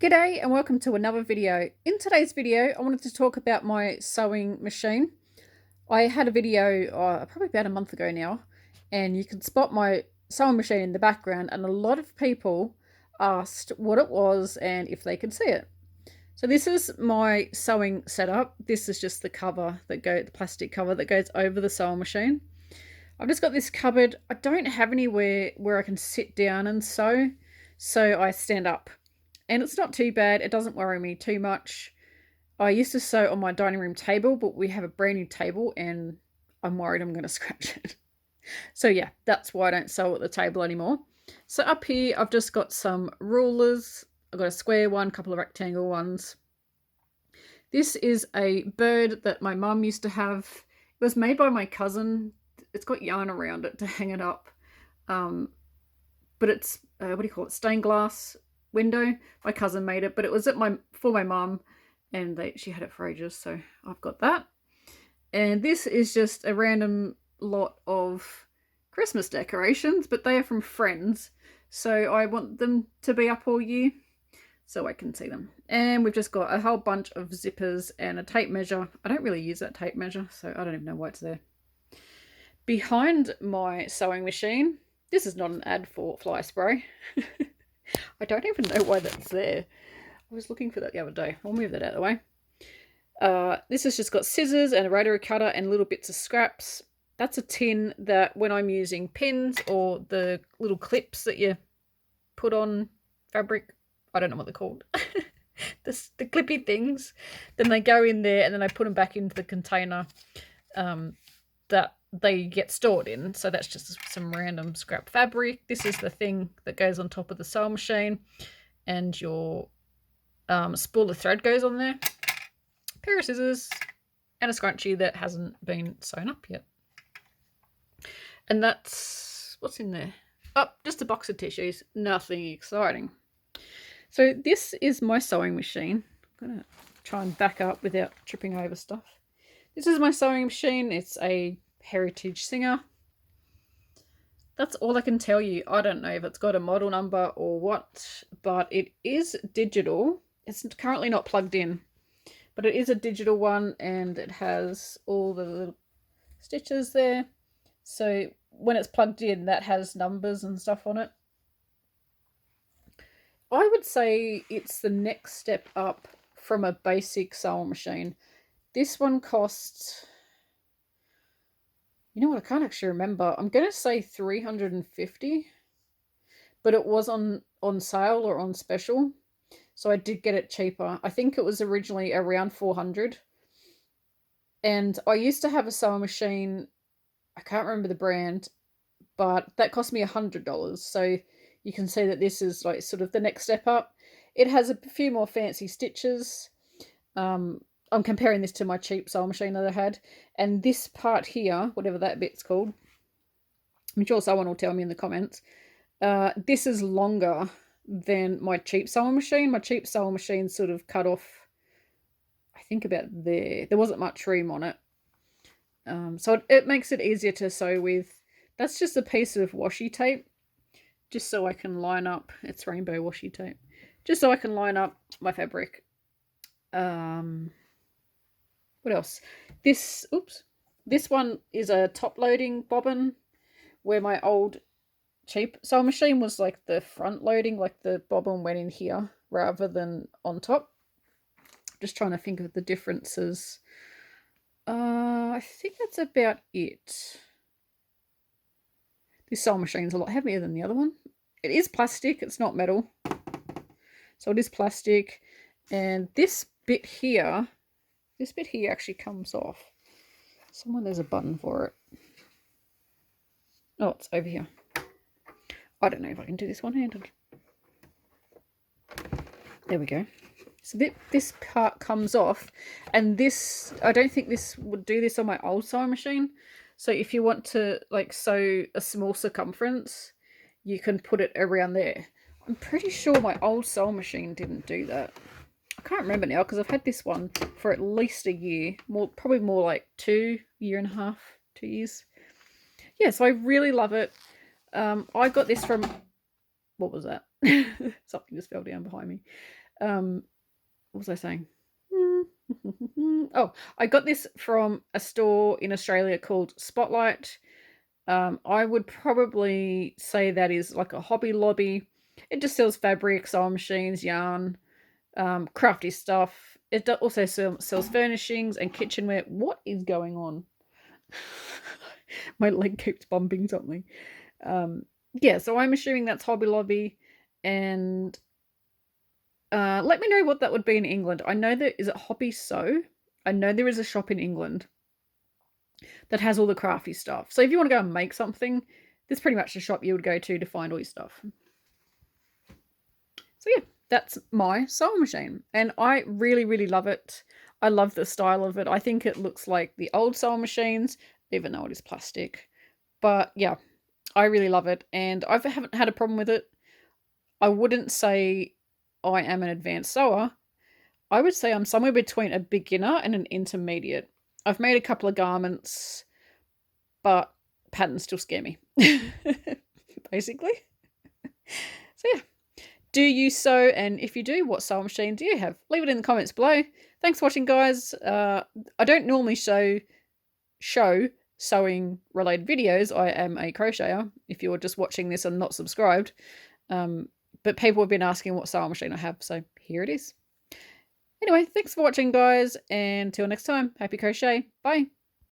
G'day and welcome to another video. In today's video, I wanted to talk about my sewing machine. I had a video probably about a month ago now, and you can spot my sewing machine in the background, and a lot of people asked what it was and if they could see it. So this is my sewing setup. This is just the cover the plastic cover that goes over the sewing machine. I've just got this cupboard. I don't have anywhere where I can sit down and sew, so I stand up. And it's not too bad. It doesn't worry me too much. I used to sew on my dining room table, but we have a brand new table and I'm worried I'm going to scratch it. So yeah, that's why I don't sew at the table anymore. So up here, I've just got some rulers. I've got a square one, a couple of rectangle ones. This is a bird that my mum used to have. It was made by my cousin. It's got yarn around it to hang it up. But it's, stained glass window. My cousin made it, but it was for my mum, and she had it for ages, so I've got that. And this is just a random lot of Christmas decorations, but they are from friends, so I want them to be up all year so I can see them. And we've just got a whole bunch of zippers and a tape measure. I don't really use that tape measure, so I don't even know why it's there. Behind my sewing machine, this is not an ad for fly spray. I don't even know why that's there. I was looking for that the other day. I'll move that out of the way. This has just got scissors and a rotary cutter and little bits of scraps. That's a tin that when I'm using pins or the little clips that you put on fabric, I don't know what they're called, the clippy things, then they go in there and then I put them back into the container that they get stored in. So that's just some random scrap fabric. This is the thing that goes on top of the sewing machine, and your spool of thread goes on there. A pair of scissors and a scrunchie that hasn't been sewn up yet. And that's what's in there. Oh, just a box of tissues. Nothing exciting. So this is my sewing machine. I'm gonna try and back up without tripping over stuff. This is my sewing machine. It's a Heritage Singer. That's all I can tell you. I don't know if it's got a model number or what, but it is digital. It's currently not plugged in, but it is a digital one, and it has all the little stitches there. So when it's plugged in, that has numbers and stuff on it. I would say it's the next step up from a basic sewing machine. This one costs, you know what, I can't actually remember. I'm going to say $350, but it was on sale or on special, so I did get it cheaper. I think it was originally around $400. And I used to have a sewing machine, I can't remember the brand, but that cost me $100. So you can see that this is like sort of the next step up. It has a few more fancy stitches. I'm comparing this to my cheap sewing machine that I had. And this part here, whatever that bit's called, I'm sure someone will tell me in the comments. This is longer than my cheap sewing machine. My cheap sewing machine sort of cut off, I think about there. There wasn't much room on it. So it makes it easier to sew with. That's just a piece of washi tape, just so I can line up. It's rainbow washi tape. Just so I can line up my fabric. What else? This one is a top loading bobbin, where my old cheap sewing machine was like the front loading, like the bobbin went in here rather than on top. Just trying to think of the differences. I think that's about it. This sewing machine is a lot heavier than the other one. It is plastic, it's not metal. So it is plastic. And this bit here actually comes off. There's a button for it. Oh, it's over here. I don't know if I can do this one-handed. There we go. So this part comes off, and this, I don't think this would do this on my old sewing machine. So if you want to like sew a small circumference, you can put it around there. I'm pretty sure my old sewing machine didn't do that. I can't remember now because I've had this one for at least a year, probably more like 2 years and a half, 2 years. Yeah, so I really love it. I got this from, what was that? Something just fell down behind me. What was I saying? Oh, I got this from a store in Australia called Spotlight. I would probably say that is like a Hobby Lobby. It just sells fabric, sewing machines, yarn, crafty stuff. It also sells furnishings and kitchenware. What is going on? My leg keeps bumping something. Yeah, so I'm assuming that's Hobby Lobby. And let me know what that would be in England. I know that, is it Hobby Sew? I know there is a shop in England that has all the crafty stuff. So if you want to go and make something, this is pretty much the shop you would go to find all your stuff. So yeah, that's my sewing machine. And I really, really love it. I love the style of it. I think it looks like the old sewing machines, even though it is plastic. But yeah, I really love it. And I haven't had a problem with it. I wouldn't say I am an advanced sewer. I would say I'm somewhere between a beginner and an intermediate. I've made a couple of garments, but patterns still scare me, basically. So yeah, do you sew? And if you do, what sewing machine do you have? Leave it in the comments below. Thanks for watching, guys. I don't normally show sewing related videos. I am a crocheter, if you're just watching this and not subscribed. But people have been asking what sewing machine I have, so here it is. Anyway, thanks for watching, guys, and until next time, happy crochet. Bye.